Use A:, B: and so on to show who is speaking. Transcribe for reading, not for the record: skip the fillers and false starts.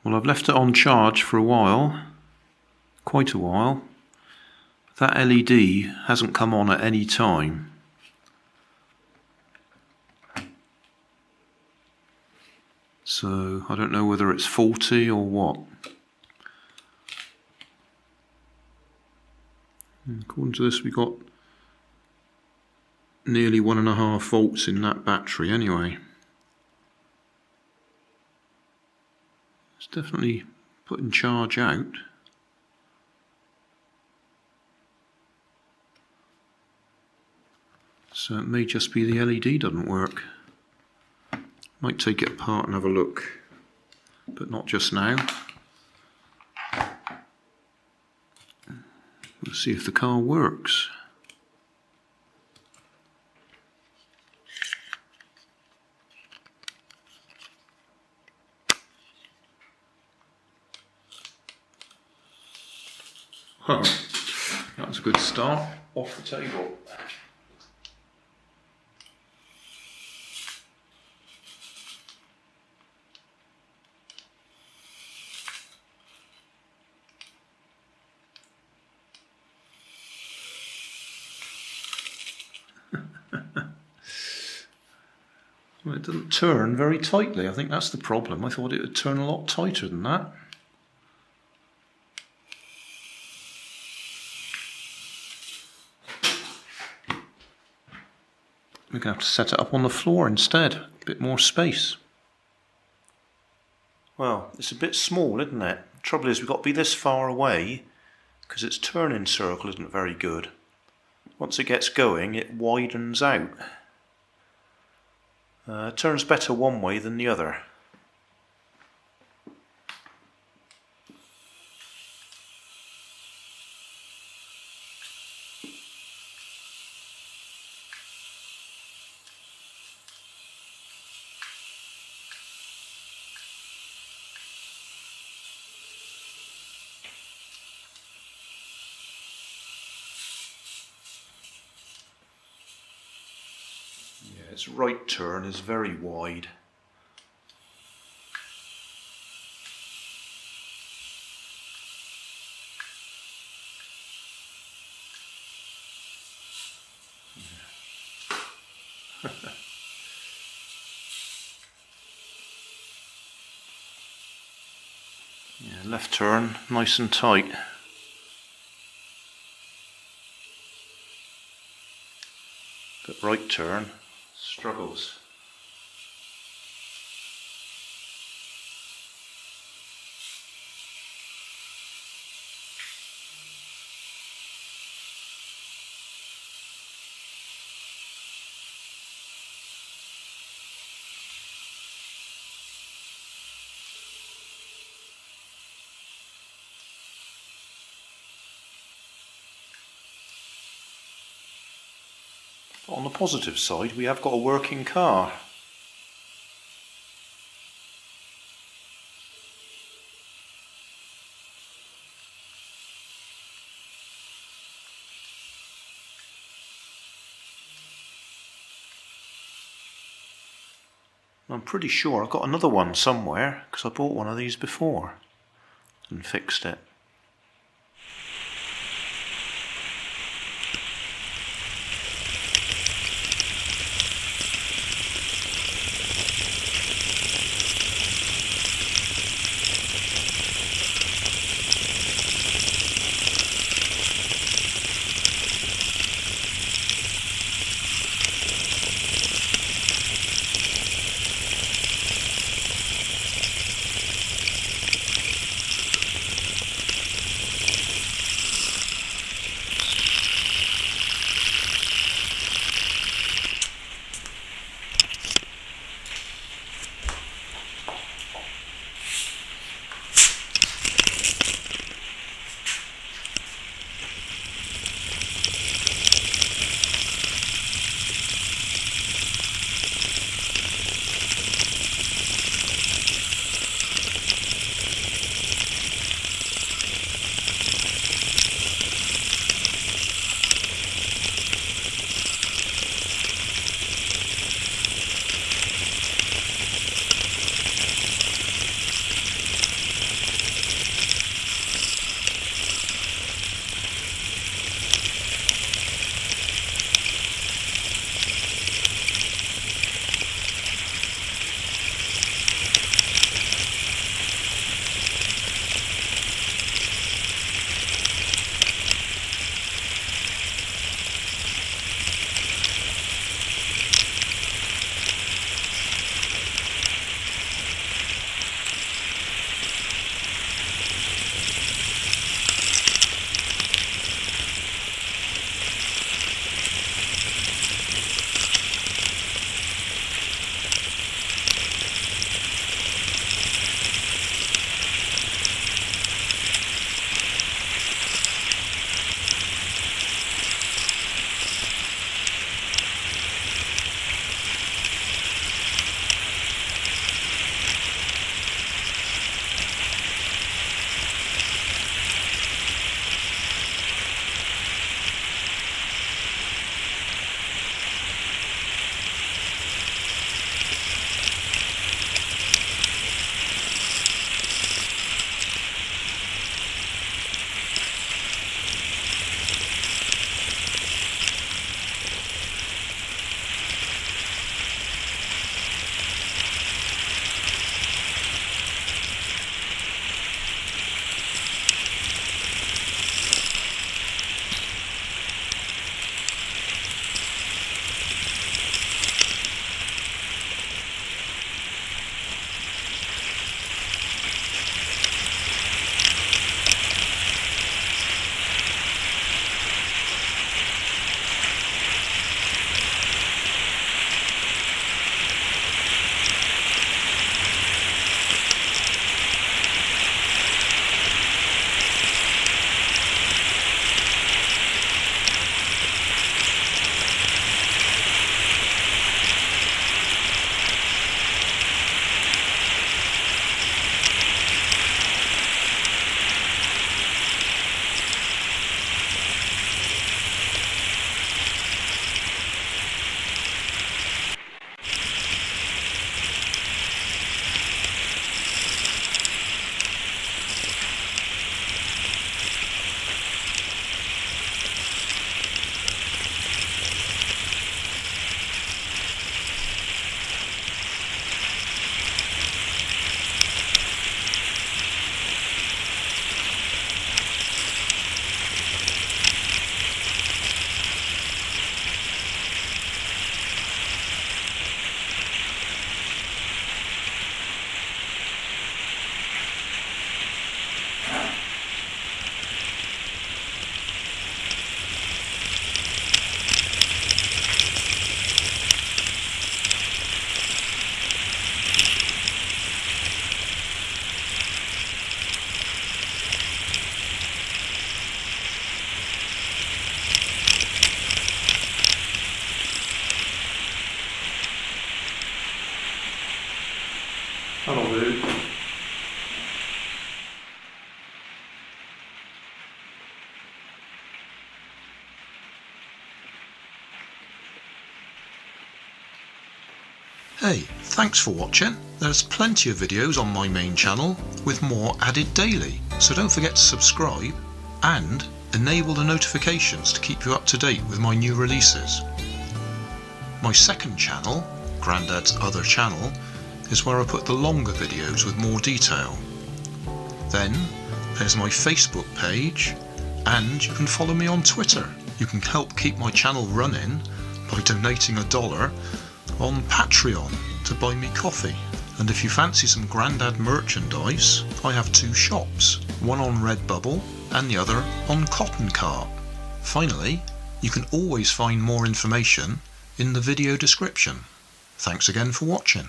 A: Well, I've left it on charge for a while, quite a while. That LED hasn't come on at any time. So I don't know whether it's faulty or what. According to this, we got nearly 1.5 volts in that battery anyway. It's definitely putting charge out. So it may just be the LED doesn't work. Might take it apart and have a look, but not just now. Let's see if the car works. Oh, that was a good start. Off the table. Well, it doesn't turn very tightly. I think that's the problem. I thought it would turn a lot tighter than that. We're going to have to set it up on the floor instead. A bit more space. Well, it's a bit small, isn't it? The trouble is we've got to be this far away because its turning circle isn't very good. Once it gets going, it widens out. It turns better one way than the other. Its right turn is very wide. Yeah, left turn nice and tight. But right turn struggles. But on the positive side, we have got a working car. I'm pretty sure I've got another one somewhere because I bought one of these before and fixed it.
B: Hey, thanks for watching. There's plenty of videos on my main channel with more added daily, so don't forget to subscribe and enable the notifications to keep you up to date with my new releases. My second channel, Grandad's Other Channel, is where I put the longer videos with more detail. Then there's my Facebook page, and you can follow me on Twitter. You can help keep my channel running by donating $1 on Patreon to buy me coffee. And if you fancy some Grandad merchandise, I have 2 shops, one on Redbubble and the other on Cotton Cart. Finally, you can always find more information in the video description. Thanks again for watching.